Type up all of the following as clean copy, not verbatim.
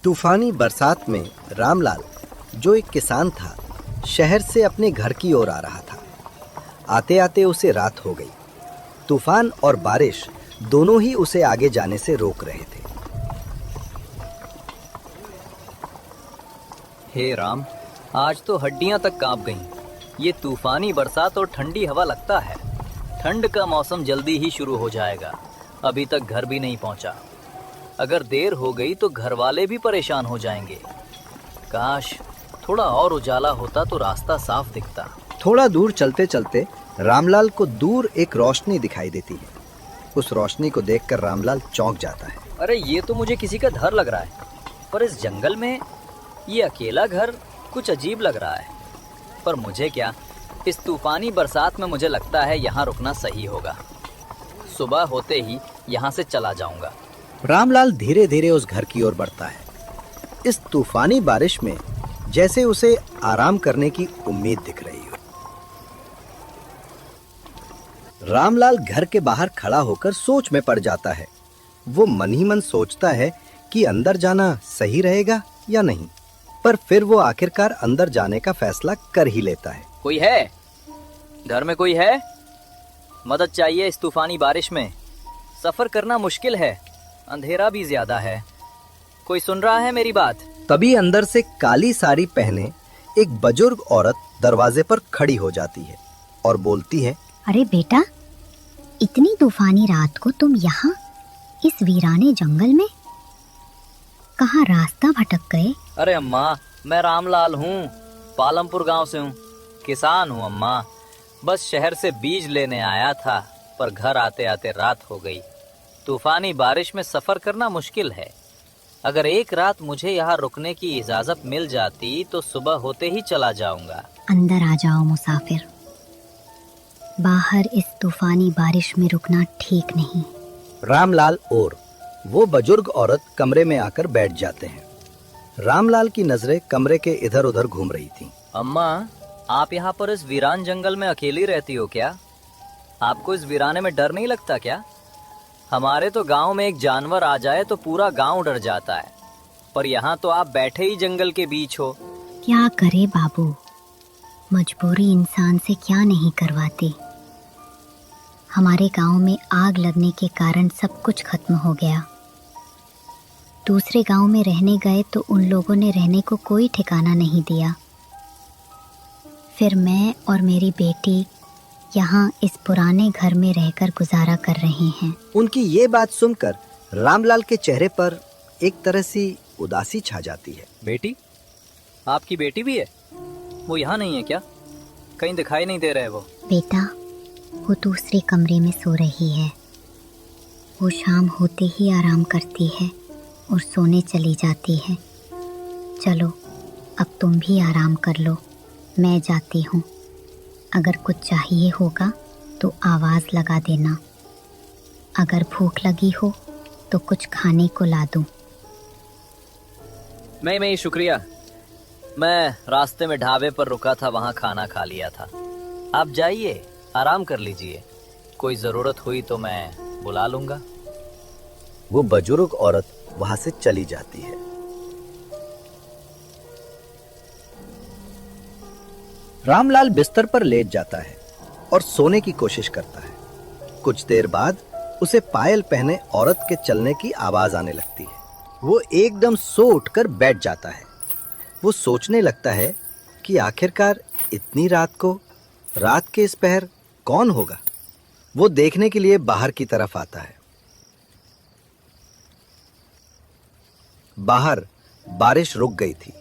तूफानी बरसात में रामलाल, जो एक किसान था, शहर से अपने घर की ओर आ रहा था। आते आते उसे रात हो गई। तूफान और बारिश दोनों ही उसे आगे जाने से रोक रहे थे। हे राम, आज तो हड्डियां तक कांप गईं। ये तूफानी बरसात और ठंडी हवा लगता है ठंड का मौसम जल्दी ही शुरू हो जाएगा। अभी तक घर भी नहीं पहुंचा। अगर देर हो गई तो घर वाले भी परेशान हो जाएंगे। काश थोड़ा और उजाला होता तो रास्ता साफ दिखता। थोड़ा दूर चलते चलते रामलाल को दूर एक रोशनी दिखाई देती है। उस रोशनी को देखकर रामलाल चौंक जाता है। अरे ये तो मुझे किसी का घर लग रहा है, पर इस जंगल में ये अकेला घर कुछ अजीब लग रहा है। पर मुझे क्या, इस तूफानी बरसात में मुझे लगता है यहाँ रुकना सही होगा। सुबह होते ही यहाँ से चला जाऊंगा। रामलाल धीरे धीरे उस घर की ओर बढ़ता है। इस तूफानी बारिश में जैसे उसे आराम करने की उम्मीद दिख रही हो। रामलाल घर के बाहर खड़ा होकर सोच में पड़ जाता है। वो मन ही मन सोचता है कि अंदर जाना सही रहेगा या नहीं, पर फिर वो आखिरकार अंदर जाने का फैसला कर ही लेता है। कोई है? घर में कोई है? मदद चाहिए इस तूफानी बारिश में। सफर करना मुश्किल है, अंधेरा भी ज्यादा है। कोई सुन रहा है मेरी बात? तभी अंदर से काली साड़ी पहने एक बुजुर्ग औरत दरवाजे पर खड़ी हो जाती है और बोलती है, अरे बेटा, इतनी तूफानी रात को तुम यहाँ इस वीराने जंगल में? कहाँ रास्ता भटक गए? अरे अम्मा, मैं रामलाल हूँ, पालमपुर गांव से हूँ। किसान हूँ अम्मा। बस शहर से बीज लेने आया था, पर घर आते आते रात हो गई। तूफानी बारिश में सफर करना मुश्किल है। अगर एक रात मुझे यहाँ रुकने की इजाजत मिल जाती तो सुबह होते ही चला जाऊंगा। अंदर आ जाओ मुसाफिर। बाहर इस तूफानी बारिश में रुकना ठीक नहीं। रामलाल और वो बुजुर्ग औरत कमरे में आकर बैठ जाते हैं। रामलाल की नजरें कमरे के इधर उधर घूम रही थीं। अम्मा, आप यहाँ पर इस वीरान जंगल में अकेली रहती हो क्या? आपको इस वीराने में डर नहीं लगता क्या? हमारे तो गांव में एक जानवर आ जाए तो पूरा गांव डर जाता है, पर यहाँ तो आप बैठे ही जंगल के बीच हो। क्या करे बाबू, मजबूरी इंसान से क्या नहीं करवाती। हमारे गांव में आग लगने के कारण सब कुछ खत्म हो गया। दूसरे गांव में रहने गए तो उन लोगों ने रहने को कोई ठिकाना नहीं दिया। फिर मैं और मेरी बेटी यहाँ इस पुराने घर में रहकर गुजारा कर रहे हैं। उनकी ये बात सुनकर रामलाल के चेहरे पर एक तरह सी उदासी छा जाती है। बेटी? आपकी बेटी भी है? वो यहाँ नहीं है क्या? कहीं दिखाई नहीं दे रहे वो। बेटा, वो दूसरे कमरे में सो रही है। वो शाम होते ही आराम करती है और सोने चली जाती है। चलो, अब तुम भी आराम कर लो, मैं जाती हूँ। अगर कुछ चाहिए होगा तो आवाज़ लगा देना। अगर भूख लगी हो तो कुछ खाने को ला दूँ। नहीं, शुक्रिया। मैं रास्ते में ढाबे पर रुका था, वहाँ खाना खा लिया था। आप जाइए, आराम कर लीजिए। कोई ज़रूरत हुई तो मैं बुला लूँगा। वो बुजुर्ग औरत वहाँ से चली जाती है। रामलाल बिस्तर पर लेट जाता है और सोने की कोशिश करता है। कुछ देर बाद उसे पायल पहने औरत के चलने की आवाज आने लगती है। वो एकदम सो उठकर बैठ जाता है। वो सोचने लगता है कि आखिरकार इतनी रात को, रात के इस पहर कौन होगा। वो देखने के लिए बाहर की तरफ आता है। बाहर बारिश रुक गई थी।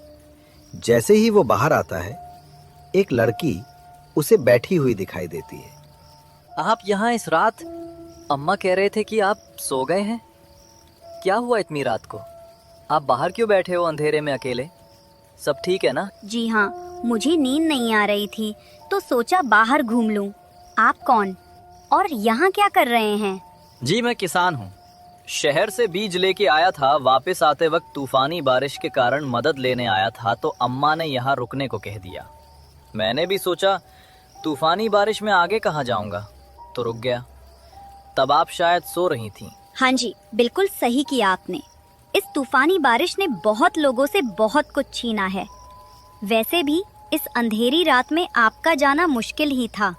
जैसे ही वो बाहर आता है, एक लड़की उसे बैठी हुई दिखाई देती है। आप यहाँ इस रात? अम्मा कह रहे थे कि आप सो गए हैं। क्या हुआ इतनी रात को? आप बाहर क्यों बैठे हो अंधेरे में अकेले? सब ठीक है ना? जी हाँ, मुझे नींद नहीं आ रही थी तो सोचा बाहर घूम लूं। आप कौन और यहाँ क्या कर रहे हैं? जी, मैं किसान हूँ। शहर से बीज लेके आया था। वापस आते वक्त तूफानी बारिश के कारण मदद लेने आया था तो अम्मा ने यहाँ रुकने को कह दिया। मैंने भी सोचा तूफानी बारिश में आगे कहाँ जाऊंगा, तो रुक गया। तब आप शायद सो रही थीं। हाँ जी, बिल्कुल सही किया आपने। इस तूफानी बारिश ने बहुत लोगों से बहुत कुछ छीना है। वैसे भी इस अंधेरी रात में आपका जाना मुश्किल ही था।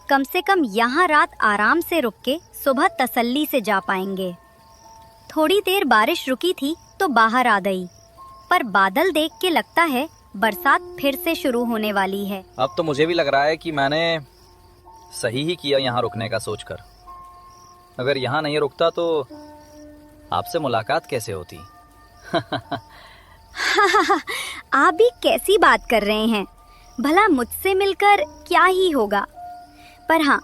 कम से कम यहाँ रात आराम से रुक के सुबह तसल्ली से जा पाएंगे। थोड़ी देर बारिश रुकी थी तो बाहर आ गई, पर बादल देख के लगता है बरसात फिर से शुरू होने वाली है। अब तो मुझे भी लग रहा है कि मैंने सही ही किया यहाँ रुकने का सोचकर। अगर यहाँ नहीं रुकता तो आपसे मुलाकात कैसे होती? आप भी कैसी बात कर रहे हैं? भला मुझसे मिलकर क्या ही होगा। पर हाँ,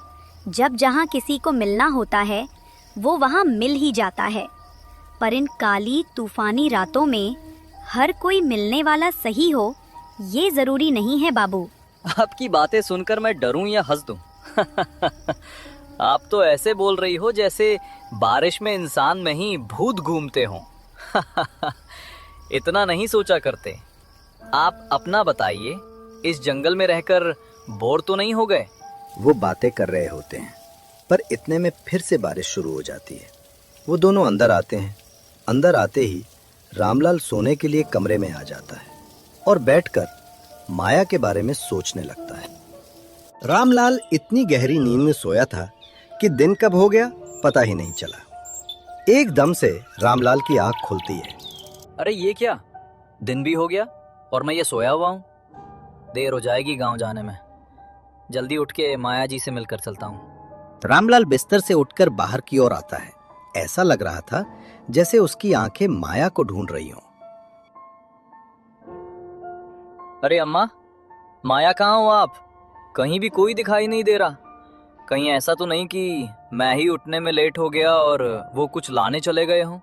जब जहाँ किसी को मिलना होता है वो वहाँ मिल ही जाता है। पर इन काली तूफानी रातों में हर कोई मिलने वाला सही हो ये जरूरी नहीं है बाबू। आपकी बातें सुनकर मैं डरूं या हंस दूं? आप तो ऐसे बोल रही हो जैसे बारिश में इंसान में ही भूत घूमते हों। इतना नहीं सोचा करते। आप अपना बताइए, इस जंगल में रहकर बोर तो नहीं हो गए? वो बातें कर रहे होते हैं, पर इतने में फिर से बारिश शुरू हो जाती है। वो दोनों अंदर आते हैं। अंदर आते ही रामलाल सोने के लिए कमरे में आ जाता है और बैठकर माया के बारे में सोचने लगता है। रामलाल इतनी गहरी नींद में सोया था कि दिन कब हो गया पता ही नहीं चला। एकदम से रामलाल की आंख खुलती है। अरे ये क्या, दिन भी हो गया और मैं ये सोया हुआ हूँ। देर हो जाएगी गांव जाने में। जल्दी उठ के माया जी से मिलकर चलता हूँ। रामलाल बिस्तर से उठकर बाहर की ओर आता है। ऐसा लग रहा था जैसे उसकी आंखें माया को ढूंढ रही हों। अरे अम्मा, माया कहाँ हो आप? कहीं भी कोई दिखाई नहीं दे रहा। कहीं ऐसा तो नहीं कि मैं ही उठने में लेट हो गया और वो कुछ लाने चले गए हों?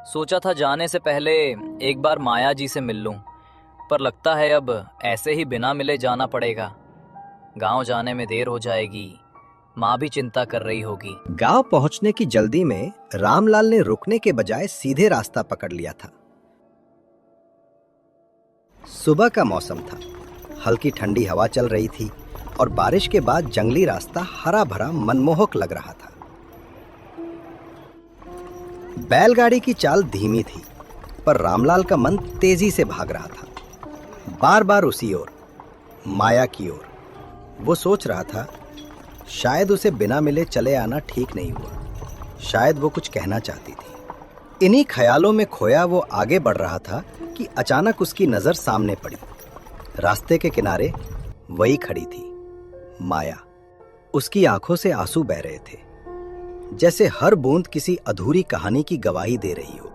सोचा था जाने से पहले एक बार माया जी से मिल लूं, पर लगता है अब ऐसे ही बिना मिले जाना पड़ेगा। गांव जाने में देर हो जाएगी, माँ भी चिंता कर रही होगी। गांव पहुंचने की जल्दी में रामलाल ने रुकने के बजाय सीधे रास्ता पकड़ लिया था। सुबह का मौसम था, हल्की ठंडी हवा चल रही थी और बारिश के बाद जंगली रास्ता हरा भरा मनमोहक लग रहा था। बैलगाड़ी की चाल धीमी थी, पर रामलाल का मन तेजी से भाग रहा था, बार बार उसी ओर, माया की ओर। वो सोच रहा था शायद उसे बिना मिले चले आना ठीक नहीं हुआ। शायद वो कुछ कहना चाहती थी। इन्हीं ख्यालों में खोया वो आगे बढ़ रहा था कि अचानक उसकी नजर सामने पड़ी। रास्ते के किनारे वही खड़ी थी, माया। उसकी आंखों से आंसू बह रहे थे, जैसे हर बूंद किसी अधूरी कहानी की गवाही दे रही हो।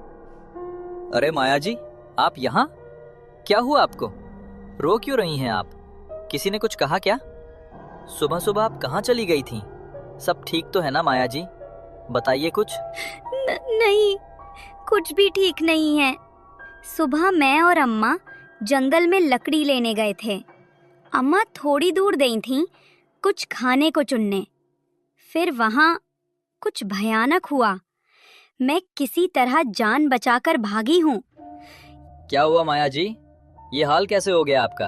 अरे माया जी, आप यहाँ? क्या हुआ आपको? रो क्यों रही हैं आप? किसी ने कुछ कहा क्या? सुबह सुबह आप कहाँ चली गई थी? सब ठीक तो है ना माया जी? बताइए कुछ। नहीं, कुछ भी ठीक नहीं है। सुबह मैं और अम्मा जंगल में लकड़ी लेने गए थे। अम्मा थोड़ी दूर गई थीं कुछ खाने को चुनने। फिर वहाँ कुछ भयानक हुआ। मैं किसी तरह जान बचाकर भागी हूँ। क्या हुआ माया जी? ये हाल कैसे हो गया आपका?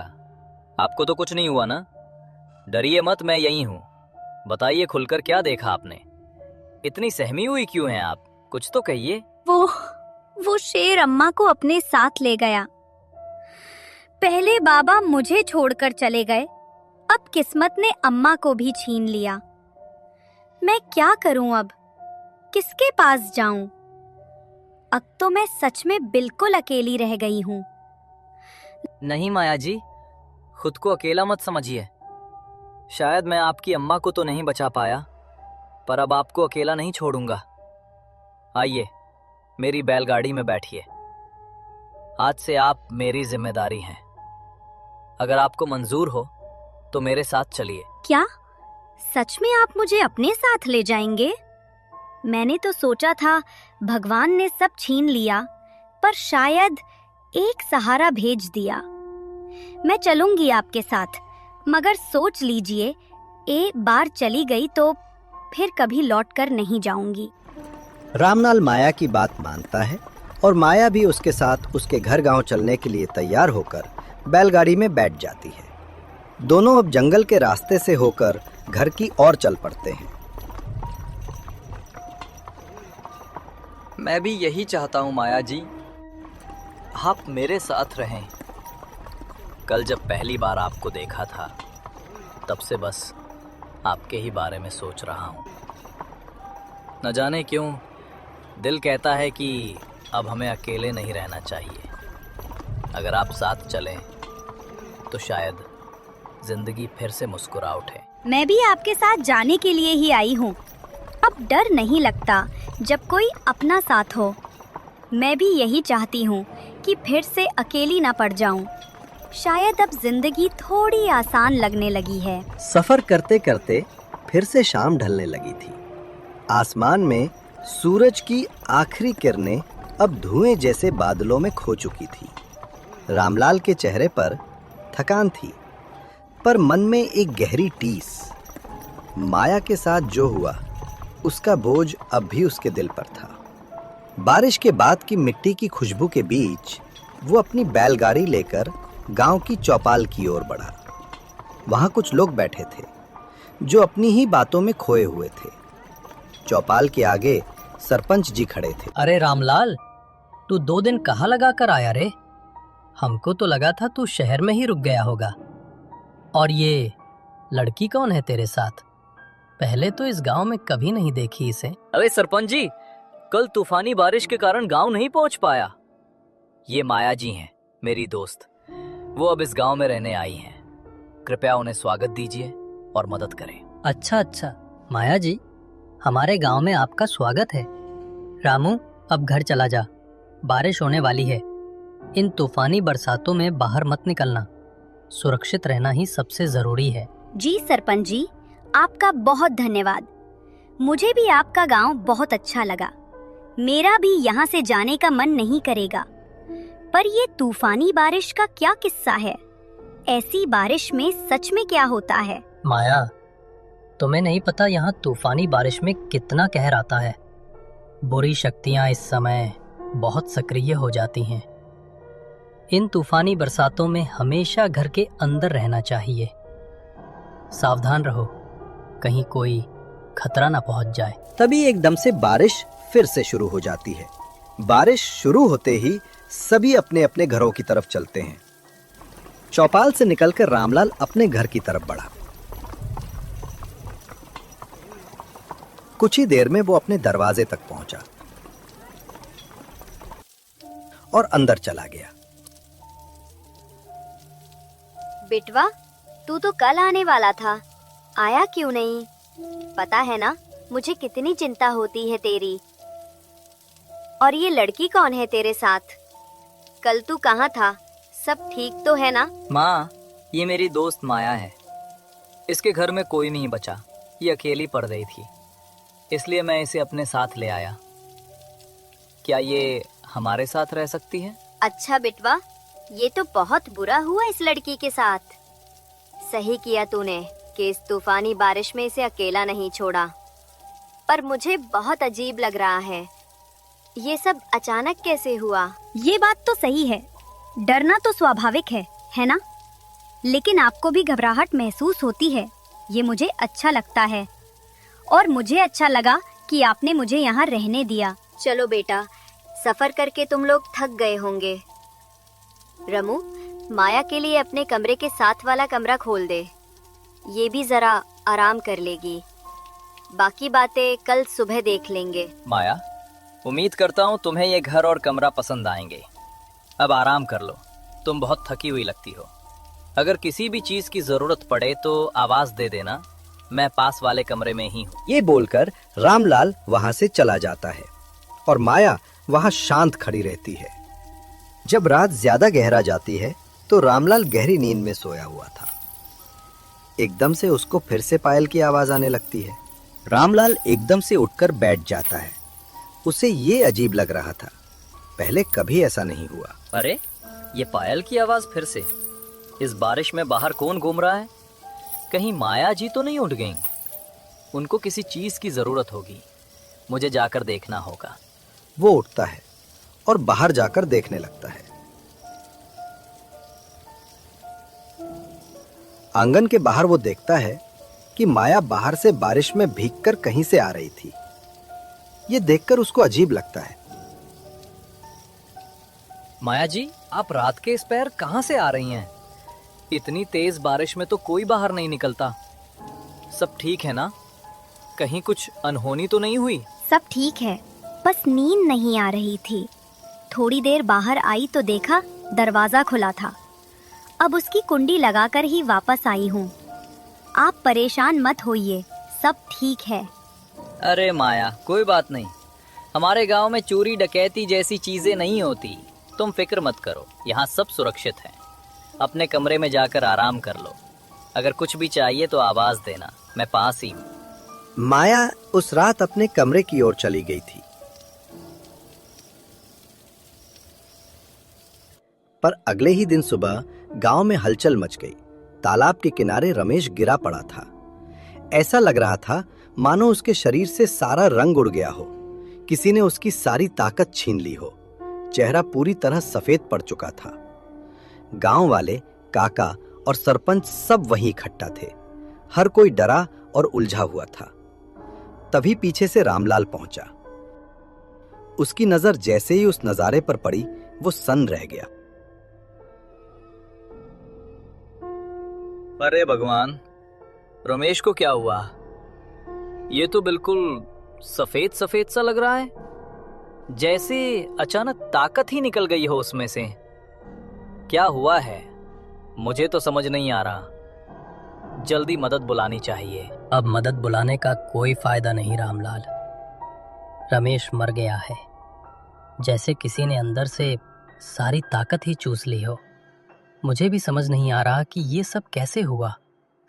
आपको तो कुछ नहीं हुआ ना? डरिए मत, मैं यही हूँ। बताइए खुलकर, क्या देखा आपने? इतनी सहमी हुई क्यों हैं आप? कुछ तो कहिए। वो शेर अम्मा को अपने साथ ले गया। पहले बाबा मुझे छोड़कर चले गए, अब किस्मत ने अम्मा को भी छीन लिया। मैं क्या करूं अब? किसके पास जाऊं? अब तो मैं सच में बिल्कुल अकेली रह गई हूं। नहीं माया जी, खुद को अकेला मत समझिए। शायद मैं आपकी अम्मा को तो नहीं बचा पाया, पर अब आपको अकेला नहीं छोड़ूंगा। आइए, मेरी बैलगाड़ी में बैठिए। आज से आप मेरी जिम्मेदारी हैं। अगर आपको मंजूर हो तो मेरे साथ चलिए। क्या सच में आप मुझे अपने साथ ले जाएंगे? मैंने तो सोचा था भगवान ने सब छीन लिया, पर शायद एक सहारा भेज दिया। मैं चलूंगी आपके साथ, मगर सोच लीजिए, एक बार चली गई तो फिर कभी लौटकर नहीं जाऊंगी। रामलाल माया की बात मानता है और माया भी उसके साथ उसके घर गांव चलने के लिए तैयार होकर बैलगाड़ी में बैठ जाती है। दोनों अब जंगल के रास्ते से होकर घर की ओर चल पड़ते हैं। मैं भी यही चाहता हूँ माया जी, आप मेरे साथ रहें। कल जब पहली बार आपको देखा था, तब से बस आपके ही बारे में सोच रहा हूँ। न जाने क्यों दिल कहता है कि अब हमें अकेले नहीं रहना चाहिए। अगर आप साथ चलें तो शायद जिंदगी फिर से मुस्कुरा उठे। मैं भी आपके साथ जाने के लिए ही आई हूँ। अब डर नहीं लगता जब कोई अपना साथ हो। मैं भी यही चाहती हूँ कि फिर से अकेली ना पड़ जाऊँ। शायद अब जिंदगी थोड़ी आसान लगने लगी है। सफर करते करते फिर से शाम ढलने लगी थी। आसमान में सूरज की आखिरी किरणें अब धुएं जैसे बादलों में खो चुकी थी। रामलाल के चेहरे पर थकान थी, पर मन में एक गहरी टीस। माया के साथ जो हुआ उसका बोझ अब भी उसके दिल पर था। बारिश के बाद की मिट्टी की खुशबू के बीच वो अपनी बैलगाड़ी लेकर गांव की चौपाल की ओर बढ़ा। वहां कुछ लोग बैठे थे जो अपनी ही बातों में खोए हुए थे। चौपाल के आगे सरपंच जी खड़े थे। अरे रामलाल, तू 2 दिन कहाँ लगा कर आया रे? हमको तो लगा था तू शहर में ही रुक गया होगा। और ये लड़की कौन है तेरे साथ? पहले तो इस गांव में कभी नहीं देखी इसे। अरे सरपंच जी, कल तूफानी बारिश के कारण गांव नहीं पहुंच पाया। ये माया जी हैं, मेरी दोस्त। वो अब इस गांव में रहने आई हैं। कृपया उन्हें स्वागत दीजिए और मदद करें। अच्छा, माया जी, हमारे गांव में आपका स्वागत है। रामू, अब घर चला जा, बारिश होने वाली है। इन तूफानी बरसातों में बाहर मत निकलना। सुरक्षित रहना ही सबसे जरूरी है। जी सरपंच जी, आपका बहुत धन्यवाद। मुझे भी आपका गांव बहुत अच्छा लगा। मेरा भी यहाँ से जाने का मन नहीं करेगा। पर ये तूफानी बारिश का क्या किस्सा है? ऐसी बारिश में सच में क्या होता है? माया, तुम्हें नहीं पता यहाँ तूफानी बारिश में कितना कहर आता है। बुरी शक्तियाँ इस समय बहुत सक्रिय हो जाती हैं। इन तूफानी बरसातों में हमेशा घर के अंदर रहना चाहिए। सावधान रहो, कहीं कोई खतरा ना पहुंच जाए। तभी एकदम से बारिश फिर से शुरू हो जाती है। बारिश शुरू होते ही सभी अपने अपने घरों की तरफ चलते हैं। चौपाल से निकलकर रामलाल अपने घर की तरफ बढ़ा। कुछ ही देर में वो अपने दरवाजे तक पहुंचा और अंदर चला गया। बेटवा, तू तो कल आने वाला था, आया क्यों नहीं? पता है ना मुझे कितनी चिंता होती है तेरी। और ये लड़की कौन है तेरे साथ? कल तू कहाँ था? सब ठीक तो है ना? माँ, ये मेरी दोस्त माया है। इसके घर में कोई नहीं बचा। ये अकेली पड़ गई थी, इसलिए मैं इसे अपने साथ ले आया। क्या ये हमारे साथ रह सकती है? अच्छा बेटवा, ये तो बहुत बुरा हुआ इस लड़की के साथ। सही किया तूने कि इस तूफानी बारिश में इसे अकेला नहीं छोड़ा। पर मुझे बहुत अजीब लग रहा है, ये सब अचानक कैसे हुआ? ये बात तो सही है, डरना तो स्वाभाविक है ना? लेकिन आपको भी घबराहट महसूस होती है, ये मुझे अच्छा लगता है। और मुझे अच्छा लगा कि आपने मुझे यहाँ रहने दिया। चलो बेटा, सफर करके तुम लोग थक गए होंगे। रमू, माया के लिए अपने कमरे के साथ वाला कमरा खोल दे, ये भी जरा आराम कर लेगी। बाकी बातें कल सुबह देख लेंगे। माया, उम्मीद करता हूँ तुम्हें ये घर और कमरा पसंद आएंगे। अब आराम कर लो, तुम बहुत थकी हुई लगती हो। अगर किसी भी चीज की जरूरत पड़े तो आवाज दे देना, मैं पास वाले कमरे में ही हूँ। ये बोलकर रामलाल वहां से चला जाता है और माया वहां शांत खड़ी रहती है। जब रात ज्यादा गहरा जाती है तो रामलाल गहरी नींद में सोया हुआ था। एकदम से उसको फिर से पायल की आवाज आने लगती है। रामलाल एकदम से उठकर बैठ जाता है। उसे ये अजीब लग रहा था, पहले कभी ऐसा नहीं हुआ। अरे, ये पायल की आवाज फिर से। इस बारिश में बाहर कौन घूम रहा है? कहीं माया जी तो नहीं उठ गईं? उनको किसी चीज की जरूरत होगी, मुझे जाकर देखना होगा। वो उठता है और बाहर जाकर देखने लगता है। आंगन के बाहर वो देखता है कि माया बाहर से बारिश में भीगकर कहीं से आ रही थी। ये देखकर उसको अजीब लगता है। माया जी, आप रात के इस पैर कहाँ से आ रही हैं? इतनी तेज बारिश में तो कोई बाहर नहीं निकलता। सब ठीक है ना? कहीं कुछ अनहोनी तो नहीं हुई? सब ठीक है, बस नींद नहीं आ रही थी। थोड़ी देर बाहर आई तो देखा दरवाजा खुला था। अब उसकी कुंडी लगाकर ही वापस आई हूँ। आप परेशान मत होइए, सब ठीक है। अरे माया, कोई बात नहीं। हमारे गांव में चोरी डकैती जैसी चीजें नहीं होती। तुम फिक्र मत करो, यहाँ सब सुरक्षित है। अपने कमरे में जाकर आराम कर लो। अगर कुछ भी चाहिए तो आवाज देना, मैं पास ही हूँ। माया उस रात अपने कमरे की ओर चली गई थी, पर अगले ही दिन सुबह गांव में हलचल मच गई। तालाब के किनारे रमेश गिरा पड़ा था। ऐसा लग रहा था मानो उसके शरीर से सारा रंग उड़ गया हो, किसी ने उसकी सारी ताकत छीन ली हो। चेहरा पूरी तरह सफेद पड़ चुका था। गांव वाले, काका और सरपंच सब वहीं इकट्ठा थे। हर कोई डरा और उलझा हुआ था। तभी पीछे से रामलाल पहुंचा। उसकी नजर जैसे ही उस नजारे पर पड़ी, वो सन्न रह गया। अरे भगवान, रमेश को क्या हुआ? ये तो बिल्कुल सफेद सफेद सा लग रहा है, जैसे अचानक ताकत ही निकल गई हो उसमें से। क्या हुआ है? मुझे तो समझ नहीं आ रहा। जल्दी मदद बुलानी चाहिए। अब मदद बुलाने का कोई फायदा नहीं रामलाल। रमेश मर गया है, जैसे किसी ने अंदर से सारी ताकत ही चूस ली हो। मुझे भी समझ नहीं आ रहा कि ये सब कैसे हुआ।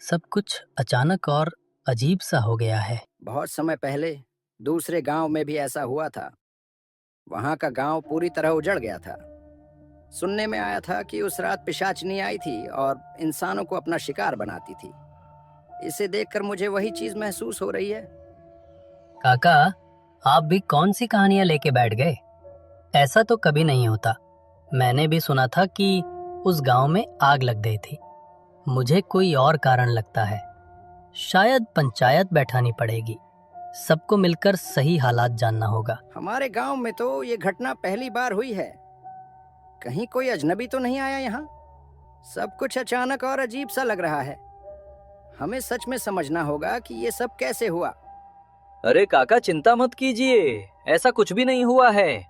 सब कुछ अचानक और अजीब सा हो गया है। बहुत समय पहले दूसरे गांव में भी ऐसा हुआ था। वहां का गांव पूरी तरह उजड़ गया था। सुनने में आया था कि उस रात पिशाचनी आई थी और इंसानों को अपना शिकार बनाती थी। इसे देखकर मुझे वही चीज महसूस हो रही है। काका, आप भी कौन सी कहानियां लेके बैठ गए? ऐसा तो कभी नहीं होता। मैंने भी सुना था कि उस गांव में आग लग गई थी। मुझे कोई और कारण लगता है। शायद पंचायत बैठानी पड़ेगी। सबको मिलकर सही हालात जानना होगा। हमारे गांव में तो ये घटना पहली बार हुई है। कहीं कोई अजनबी तो नहीं आया यहाँ? सब कुछ अचानक और अजीब सा लग रहा है। हमें सच में समझना होगा कि ये सब कैसे हुआ। अरे काका, चिंता मत कीजिए, ऐसा कुछ भी नहीं हुआ है।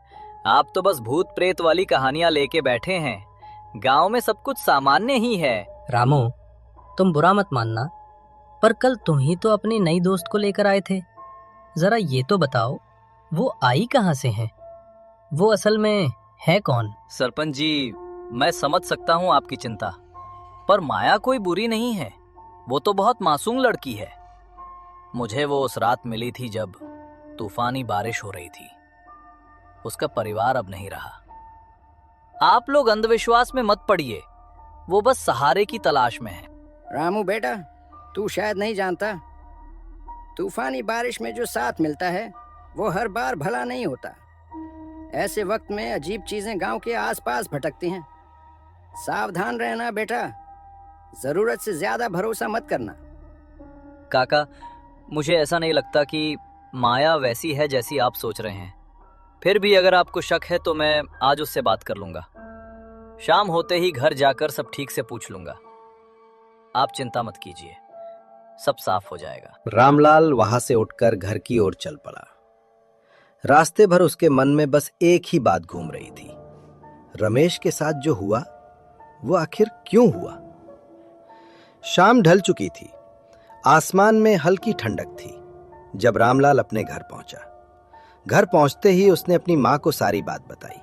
आप तो बस भूत प्रेत वाली कहानियां लेके बैठे हैं। गांव में सब कुछ सामान्य ही है। रामू, तुम बुरा मत मानना, पर कल तुम ही तो अपनी नई दोस्त को लेकर आए थे। जरा ये तो बताओ, वो आई कहाँ से है? वो असल में है कौन? सरपंच जी, मैं समझ सकता हूँ आपकी चिंता, पर माया कोई बुरी नहीं है। वो तो बहुत मासूम लड़की है। मुझे वो उस रात मिली थी जब तूफानी बारिश हो रही थी। उसका परिवार अब नहीं रहा। आप लोग अंधविश्वास में मत पड़िए। वो बस सहारे की तलाश में है। रामू बेटा, तू शायद नहीं जानता, तूफानी बारिश में जो साथ मिलता है वो हर बार भला नहीं होता। ऐसे वक्त में अजीब चीजें गांव के आसपास भटकती हैं। सावधान रहना बेटा, जरूरत से ज्यादा भरोसा मत करना। काका, मुझे ऐसा नहीं लगता कि माया वैसी है जैसी आप सोच रहे हैं। फिर भी अगर आपको शक है तो मैं आज उससे बात कर लूंगा। शाम होते ही घर जाकर सब ठीक से पूछ लूंगा। आप चिंता मत कीजिए, सब साफ हो जाएगा। रामलाल वहां से उठकर घर की ओर चल पड़ा। रास्ते भर उसके मन में बस एक ही बात घूम रही थी, रमेश के साथ जो हुआ वो आखिर क्यों हुआ। शाम ढल चुकी थी, आसमान में हल्की ठंडक थी जब रामलाल अपने घर पहुंचा। घर पहुंचते ही उसने अपनी मां को सारी बात बताई,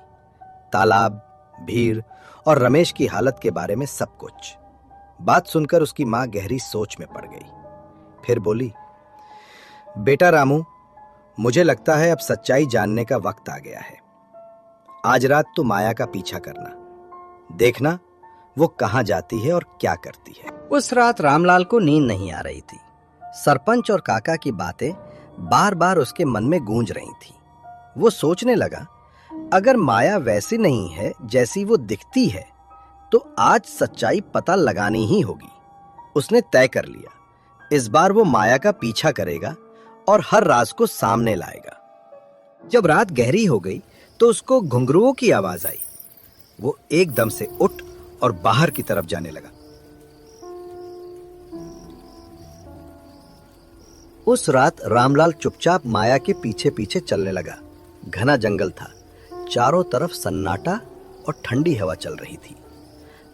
तालाब, भीड़ और रमेश की हालत के बारे में सब कुछ। बात सुनकर उसकी मां गहरी सोच में पड़ गई। फिर बोली, बेटा रामू, मुझे लगता है अब सच्चाई जानने का वक्त आ गया है। आज रात तू माया का पीछा करना, देखना वो कहां जाती है और क्या करती है। उस रात रामलाल को नींद नहीं आ रही थी। सरपंच और काका की बातें बार बार उसके मन में गूंज रही थी। वो सोचने लगा, अगर माया वैसी नहीं है जैसी वो दिखती है तो आज सच्चाई पता लगानी ही होगी। उसने तय कर लिया, इस बार वो माया का पीछा करेगा और हर राज को सामने लाएगा। जब रात गहरी हो गई तो उसको घुंघरुओं की आवाज आई। वो एकदम से उठ और बाहर की तरफ जाने लगा। उस रात रामलाल चुपचाप माया के पीछे पीछे चलने लगा। घना जंगल था, चारों तरफ सन्नाटा और ठंडी हवा चल रही थी।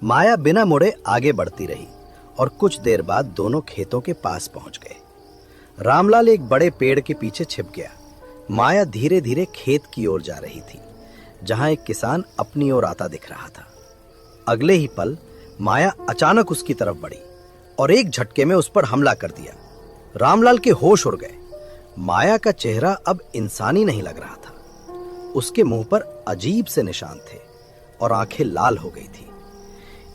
माया बिना मुड़े आगे बढ़ती रही और कुछ देर बाद दोनों खेतों के पास पहुंच गए। रामलाल एक बड़े पेड़ के पीछे छिप गया। माया धीरे धीरे खेत की ओर जा रही थी, जहां एक किसान अपनी ओर आता दिख रहा था। अगले ही पल माया अचानक उसकी तरफ बढ़ी और एक झटके में उस पर हमला कर दिया। रामलाल के होश उड़ गए। माया का चेहरा अब इंसानी नहीं लग रहा था। उसके मुंह पर अजीब से निशान थे और आंखें लाल हो गई थी।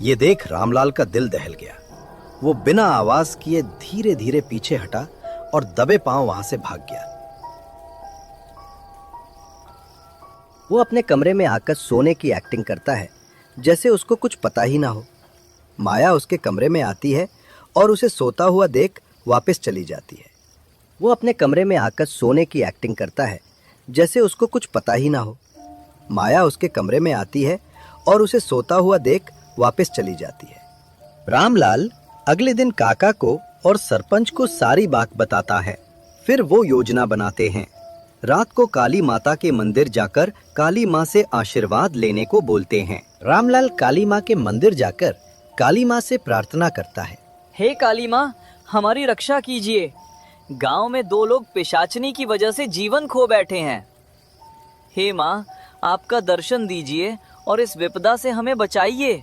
ये देख रामलाल का दिल दहल गया। वो बिना आवाज किए धीरे धीरे पीछे हटा और दबे पांव वहां से भाग गया। वो अपने कमरे में आकर सोने की एक्टिंग करता है, जैसे उसको कुछ पता ही ना हो। माया उसके कमरे में आती है और उसे सोता हुआ देख वापस चली जाती है। वो अपने कमरे में आकर सोने की एक्टिंग करता है, जैसे उसको कुछ पता ही ना हो। माया उसके कमरे में आती है और उसे सोता हुआ देख वापस चली जाती है। रामलाल अगले दिन काका को और सरपंच को सारी बात बताता है। फिर वो योजना बनाते हैं। रात को काली माता के मंदिर जाकर काली माँ से आशीर्वाद लेने को बोलते हैं। रामलाल काली माँ के मंदिर जाकर काली माँ से प्रार्थना करता है। हे काली माँ, हमारी रक्षा कीजिए। गांव में 2 लोग पिशाचनी की वजह से जीवन खो बैठे हैं। हे माँ, आपका दर्शन दीजिए और इस विपदा से हमें बचाइए।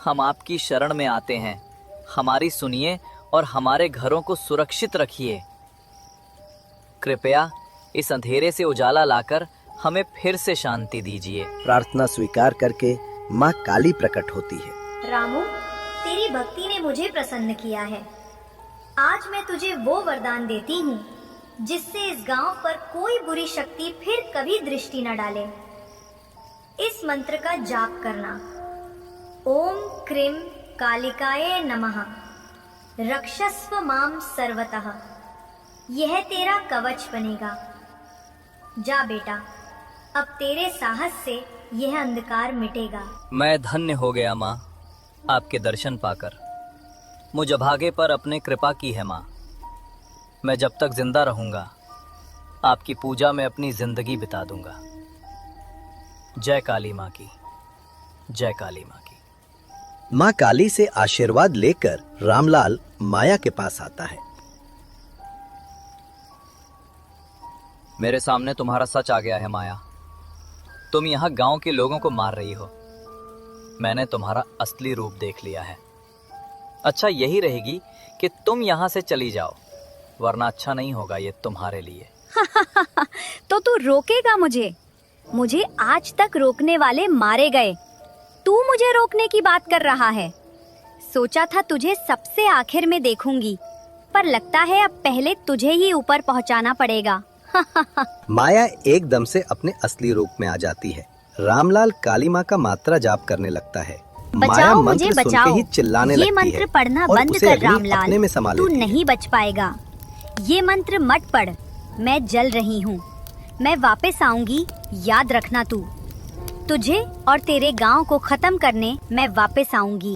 हम आपकी शरण में आते हैं। हमारी सुनिए और हमारे घरों को सुरक्षित रखिए। कृपया इस अंधेरे से उजाला लाकर हमें फिर से शांति दीजिए। प्रार्थना स्वीकार करके माँ काली प्रकट होती है। रामू, तेरी भक्ति ने मुझे प्रसन्न किया है। आज मैं तुझे वो वरदान देती हूँ जिससे इस गांव पर कोई बुरी शक्ति फिर कभी दृष्टि न डाले। इस मंत्र का जाप करना। ओम क्रीं कालिकाये नमः, रक्षस्व माम सर्वतः। यह तेरा कवच बनेगा। जा बेटा, अब तेरे साहस से यह अंधकार मिटेगा। मैं धन्य हो गया माँ, आपके दर्शन पाकर। मुझ अभागे पर अपने कृपा की है माँ। मैं जब तक जिंदा रहूंगा आपकी पूजा में अपनी जिंदगी बिता दूंगा। जय काली माँ की, जय काली माँ की। माँ काली से आशीर्वाद लेकर रामलाल माया के पास आता है। मेरे सामने तुम्हारा सच आ गया है माया। तुम यहाँ गांव के लोगों को मार रही हो। मैंने तुम्हारा असली रूप देख लिया है। अच्छा यही रहेगी कि तुम यहाँ से चली जाओ, वरना अच्छा नहीं होगा ये तुम्हारे लिए। तो तू रोकेगा मुझे? मुझे आज तक रोकने वाले मारे गए, तू मुझे रोकने की बात कर रहा है। सोचा था तुझे सबसे आखिर में देखूंगी, पर लगता है अब पहले तुझे ही ऊपर पहुंचाना पड़ेगा। माया एकदम से अपने असली रूप में आ जाती है। रामलाल काली माँ का मात्रा जाप करने लगता है। माया बचाओ मंत्र मुझे, सुन के बचाओ। ही चिल्लाने ये लगती मंत्र है पढ़ना और बंद उसे कर अग्नि रामलाल, अपने में समा तू लेती है। नहीं बच पाएगा। ये मंत्र मत पढ़, मैं जल रही हूँ। मैं वापस आऊंगी, याद रखना तू। तुझे और तेरे गांव को खत्म करने मैं वापस आऊंगी।